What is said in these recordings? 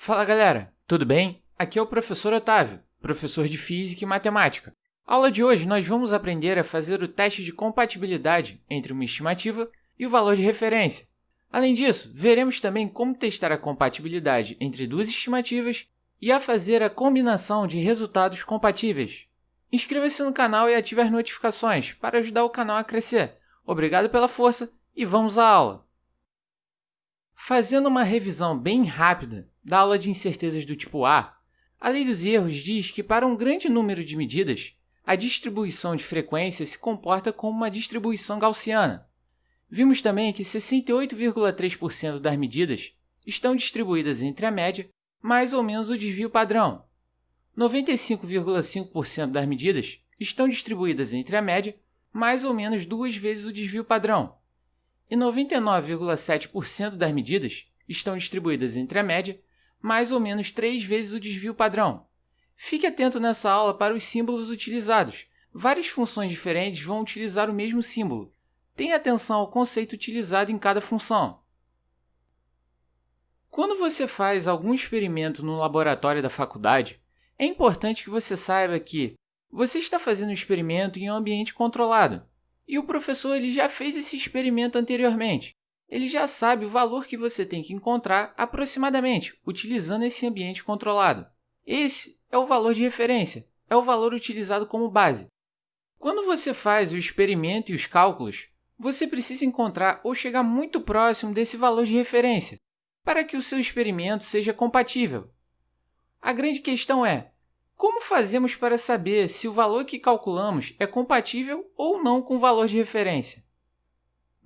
Fala galera, tudo bem? Aqui é o professor Otávio, professor de Física e Matemática. Na aula de hoje nós vamos aprender a fazer o teste de compatibilidade entre uma estimativa e o valor de referência. Além disso, veremos também como testar a compatibilidade entre duas estimativas e a fazer a combinação de resultados compatíveis. Inscreva-se no canal e ative as notificações para ajudar o canal a crescer. Obrigado pela força e vamos à aula! Fazendo uma revisão bem rápida da aula de incertezas do tipo A, a lei dos erros diz que para um grande número de medidas, a distribuição de frequência se comporta como uma distribuição gaussiana. Vimos também que 68,3% das medidas estão distribuídas entre a média mais ou menos o desvio padrão. 95,5% das medidas estão distribuídas entre a média mais ou menos 2 vezes o desvio padrão. E 99,7% das medidas estão distribuídas entre a média mais ou menos 3 vezes o desvio padrão. Fique atento nessa aula para os símbolos utilizados. Várias funções diferentes vão utilizar o mesmo símbolo. Tenha atenção ao conceito utilizado em cada função. Quando você faz algum experimento no laboratório da faculdade, é importante que você saiba que você está fazendo um experimento em um ambiente controlado. E o professor ele já fez esse experimento anteriormente. Ele já sabe o valor que você tem que encontrar aproximadamente, utilizando esse ambiente controlado. Esse é o valor de referência, é o valor utilizado como base. Quando você faz o experimento e os cálculos, você precisa encontrar ou chegar muito próximo desse valor de referência, para que o seu experimento seja compatível. A grande questão é: como fazemos para saber se o valor que calculamos é compatível ou não com o valor de referência?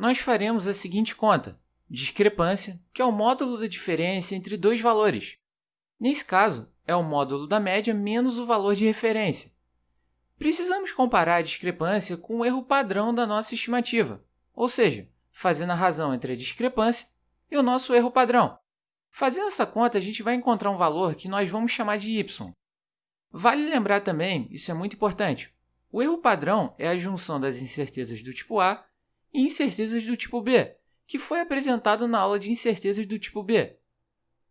Nós faremos a seguinte conta: discrepância, que é o módulo da diferença entre dois valores. Nesse caso, é o módulo da média menos o valor de referência. Precisamos comparar a discrepância com o erro padrão da nossa estimativa, ou seja, fazendo a razão entre a discrepância e o nosso erro padrão. Fazendo essa conta, a gente vai encontrar um valor que nós vamos chamar de y. Vale lembrar também, isso é muito importante, o erro padrão é a junção das incertezas do tipo A e incertezas do tipo B, que foi apresentado na aula de incertezas do tipo B.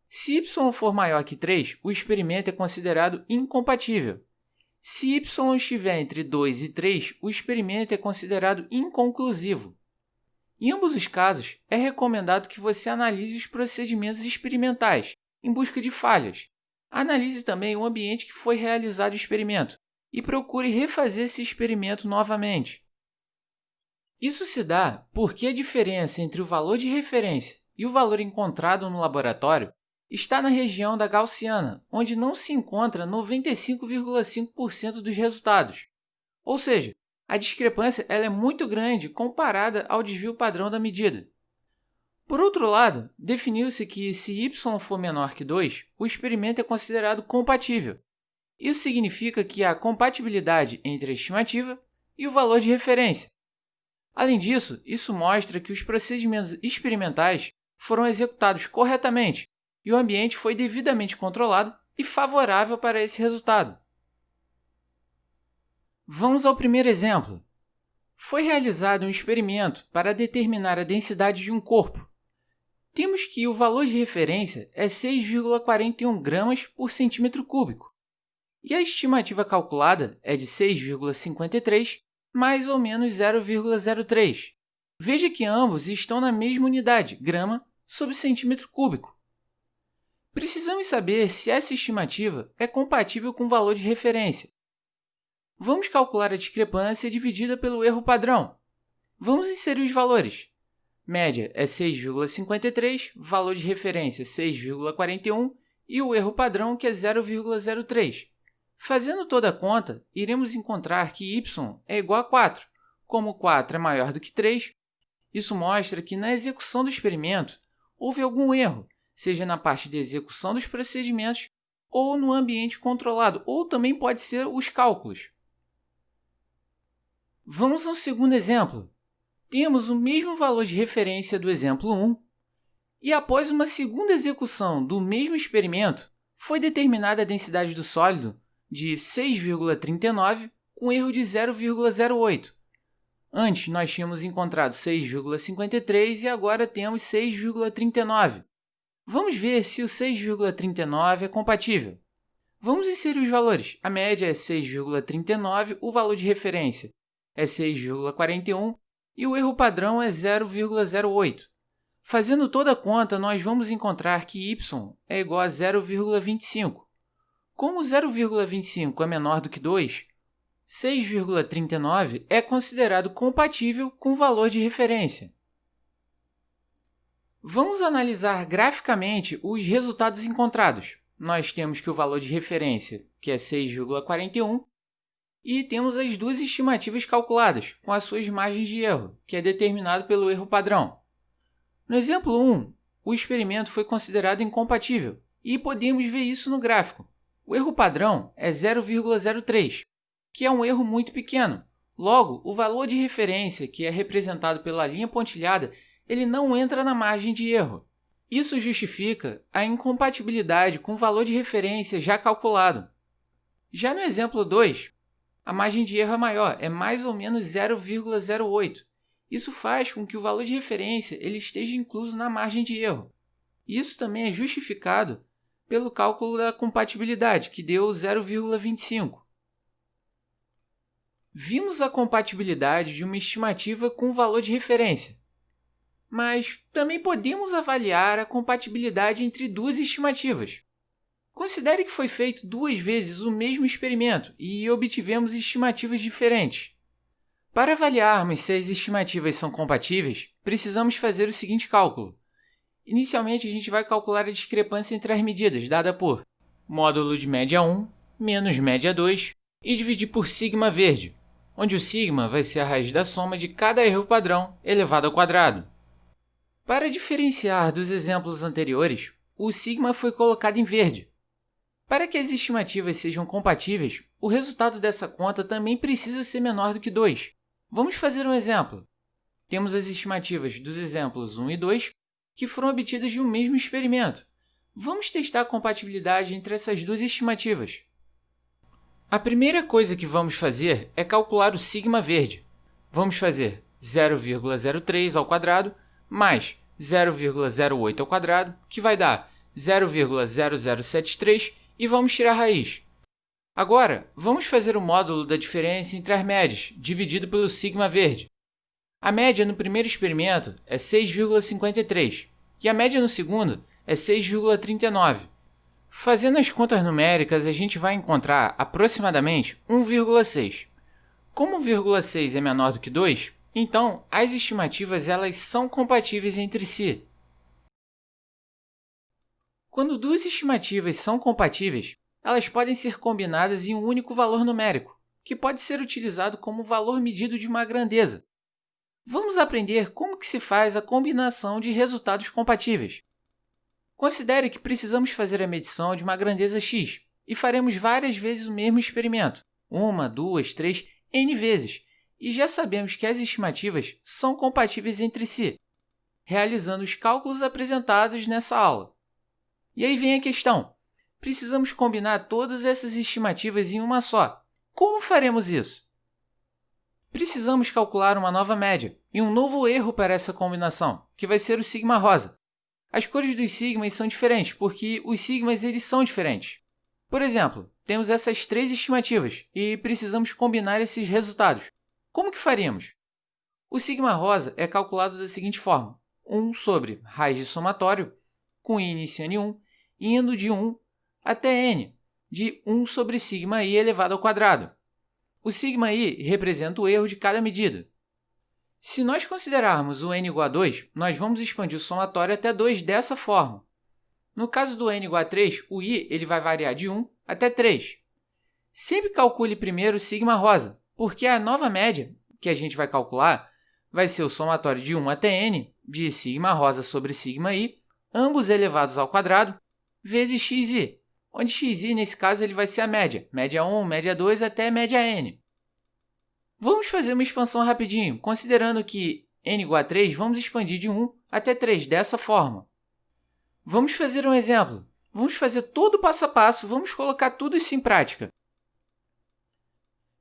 Se y for maior que 3, o experimento é considerado incompatível. Se y estiver entre 2 e 3, o experimento é considerado inconclusivo. Em ambos os casos, é recomendado que você analise os procedimentos experimentais em busca de falhas. Analise também o ambiente que foi realizado o experimento e procure refazer esse experimento novamente. Isso se dá porque a diferença entre o valor de referência e o valor encontrado no laboratório está na região da gaussiana, onde não se encontra 95,5% dos resultados. Ou seja, a discrepância ela é muito grande comparada ao desvio padrão da medida. Por outro lado, definiu-se que se y for menor que 2, o experimento é considerado compatível. Isso significa que há compatibilidade entre a estimativa e o valor de referência. Além disso, isso mostra que os procedimentos experimentais foram executados corretamente e o ambiente foi devidamente controlado e favorável para esse resultado. Vamos ao primeiro exemplo. Foi realizado um experimento para determinar a densidade de um corpo. Temos que o valor de referência é 6,41 gramas por centímetro cúbico e a estimativa calculada é de 6,53 mais ou menos 0,03. Veja que ambos estão na mesma unidade, grama sobre centímetro cúbico. Precisamos saber se essa estimativa é compatível com o valor de referência. Vamos calcular a discrepância dividida pelo erro padrão. Vamos inserir os valores. Média é 6,53, valor de referência 6,41 e o erro padrão que é 0,03. Fazendo toda a conta, iremos encontrar que y é igual a 4. Como 4 é maior do que 3, isso mostra que na execução do experimento houve algum erro, seja na parte de execução dos procedimentos ou no ambiente controlado, ou também pode ser os cálculos. Vamos ao segundo exemplo. Temos o mesmo valor de referência do exemplo 1 e após uma segunda execução do mesmo experimento, foi determinada a densidade do sólido de 6,39 com erro de 0,08. Antes nós tínhamos encontrado 6,53 e agora temos 6,39. Vamos ver se o 6,39 é compatível. Vamos inserir os valores. A média é 6,39, o valor de referência é 6,41 e o erro padrão é 0,08. Fazendo toda a conta, nós vamos encontrar que y é igual a 0,25. Como 0,25 é menor do que 2, 6,39 é considerado compatível com o valor de referência. Vamos analisar graficamente os resultados encontrados. Nós temos que o valor de referência, que é 6,41, e temos as duas estimativas calculadas, com as suas margens de erro, que é determinado pelo erro padrão. No exemplo 1, o experimento foi considerado incompatível, e podemos ver isso no gráfico. O erro padrão é 0,03, que é um erro muito pequeno. Logo, o valor de referência, que é representado pela linha pontilhada, ele não entra na margem de erro. Isso justifica a incompatibilidade com o valor de referência já calculado. Já no exemplo 2, a margem de erro é maior, é mais ou menos 0,08. Isso faz com que o valor de referência ele esteja incluso na margem de erro. Isso também é justificado pelo cálculo da compatibilidade, que deu 0,25. Vimos a compatibilidade de uma estimativa com o valor de referência, mas também podemos avaliar a compatibilidade entre duas estimativas. Considere que foi feito 2 vezes o mesmo experimento e obtivemos estimativas diferentes. Para avaliarmos se as estimativas são compatíveis, precisamos fazer o seguinte cálculo. Inicialmente, a gente vai calcular a discrepância entre as medidas, dada por módulo de média 1 menos média 2 e dividir por sigma verde, onde o sigma vai ser a raiz da soma de cada erro padrão elevado ao quadrado. Para diferenciar dos exemplos anteriores, o sigma foi colocado em verde. Para que as estimativas sejam compatíveis, o resultado dessa conta também precisa ser menor do que 2. Vamos fazer um exemplo. Temos as estimativas dos exemplos 1 e 2, que foram obtidas de um mesmo experimento. Vamos testar a compatibilidade entre essas duas estimativas. A primeira coisa que vamos fazer é calcular o sigma verde. Vamos fazer 0,03 ao quadrado mais 0,08 ao quadrado, que vai dar 0,0073, e vamos tirar a raiz. Agora, vamos fazer o módulo da diferença entre as médias, dividido pelo sigma verde. A média no primeiro experimento é 6,53 e a média no segundo é 6,39. Fazendo as contas numéricas, a gente vai encontrar aproximadamente 1,6. Como 1,6 é menor do que 2, então as estimativas elas são compatíveis entre si. Quando duas estimativas são compatíveis, elas podem ser combinadas em um único valor numérico, que pode ser utilizado como valor medido de uma grandeza. Vamos aprender como que se faz a combinação de resultados compatíveis. Considere que precisamos fazer a medição de uma grandeza x e faremos várias vezes o mesmo experimento, 1, 2, 3, n vezes, e já sabemos que as estimativas são compatíveis entre si, realizando os cálculos apresentados nessa aula. E aí vem a questão. Precisamos combinar todas essas estimativas em uma só. Como faremos isso? Precisamos calcular uma nova média e um novo erro para essa combinação, que vai ser o sigma rosa. As cores dos sigmas são diferentes, porque os sigmas eles são diferentes. Por exemplo, temos essas 3 estimativas e precisamos combinar esses resultados. Como que faríamos? O sigma rosa é calculado da seguinte forma. 1 sobre raiz de somatório, com i iniciando em 1, indo de 1 até n, de 1 sobre sigma i elevado ao quadrado. O sigma i representa o erro de cada medida. Se nós considerarmos o n igual a 2, nós vamos expandir o somatório até 2 dessa forma. No caso do n igual a 3, o i ele vai variar de 1 até 3. Sempre calcule primeiro o sigma rosa, porque a nova média que a gente vai calcular vai ser o somatório de 1 até n de sigma rosa sobre sigma i, ambos elevados ao quadrado, vezes xi, onde xi, nesse caso, ele vai ser a média. Média 1, média 2 até média n. Vamos fazer uma expansão rapidinho. Considerando que n igual a 3, vamos expandir de 1 até 3, dessa forma. Vamos fazer um exemplo. Vamos fazer todo o passo a passo, vamos colocar tudo isso em prática.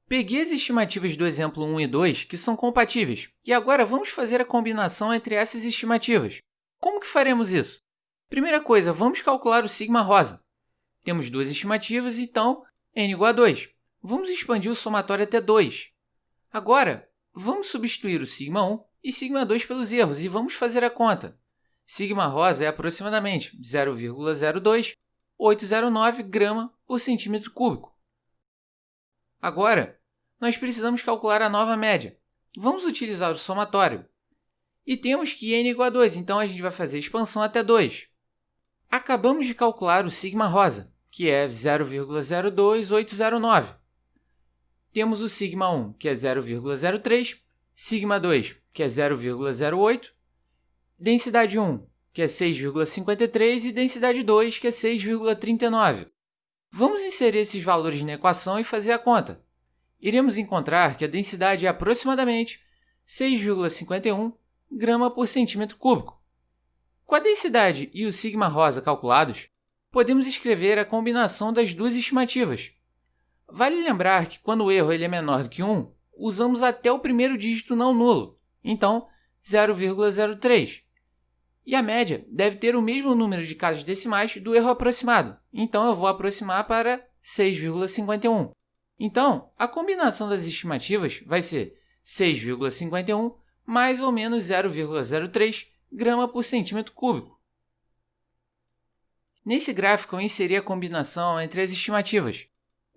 Peguei as estimativas do exemplo 1 e 2, que são compatíveis, e agora vamos fazer a combinação entre essas estimativas. Como que faremos isso? Primeira coisa, vamos calcular o sigma rosa. Temos duas estimativas, então n igual a 2. Vamos expandir o somatório até 2. Agora, vamos substituir o sigma 1 e sigma 2 pelos erros e vamos fazer a conta. Sigma rosa é aproximadamente 0,02809 grama por centímetro cúbico. Agora, nós precisamos calcular a nova média. Vamos utilizar o somatório. E temos que n igual a 2, então a gente vai fazer a expansão até 2. Acabamos de calcular o sigma rosa, que é 0,02809. Temos o sigma 1, que é 0,03, sigma 2, que é 0,08, densidade 1, que é 6,53 e densidade 2, que é 6,39. Vamos inserir esses valores na equação e fazer a conta. Iremos encontrar que a densidade é aproximadamente 6,51 grama por centímetro cúbico. Com a densidade e o sigma rosa calculados, podemos escrever a combinação das duas estimativas. Vale lembrar que quando o erro é menor do que 1, usamos até o primeiro dígito não nulo, então 0,03. E a média deve ter o mesmo número de casas decimais do erro aproximado, então eu vou aproximar para 6,51. Então, a combinação das estimativas vai ser 6,51 mais ou menos 0,03 grama por centímetro cúbico. Nesse gráfico, eu inseri a combinação entre as estimativas.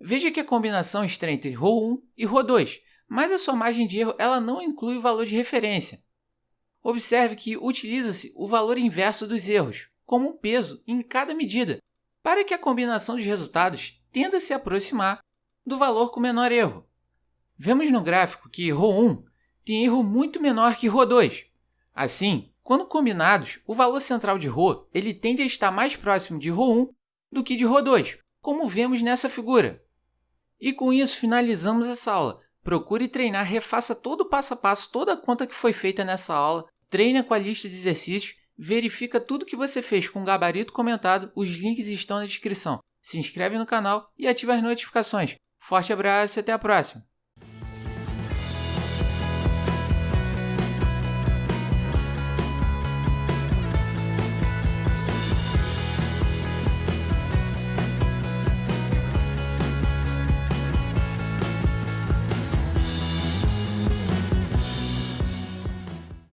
Veja que a combinação está entre ρ1 e ρ2, mas a sua margem de erro ela não inclui o valor de referência. Observe que utiliza-se o valor inverso dos erros, como um peso em cada medida, para que a combinação de resultados tenda a se aproximar do valor com menor erro. Vemos no gráfico que ρ1 tem erro muito menor que ρ2. Assim, quando combinados, o valor central de ρ ele tende a estar mais próximo de ρ1 do que de ρ2, como vemos nessa figura. E com isso finalizamos essa aula. Procure treinar, refaça todo o passo a passo, toda a conta que foi feita nessa aula, treina com a lista de exercícios, verifica tudo que você fez com o gabarito comentado, os links estão na descrição. Se inscreve no canal e ativa as notificações. Forte abraço e até a próxima!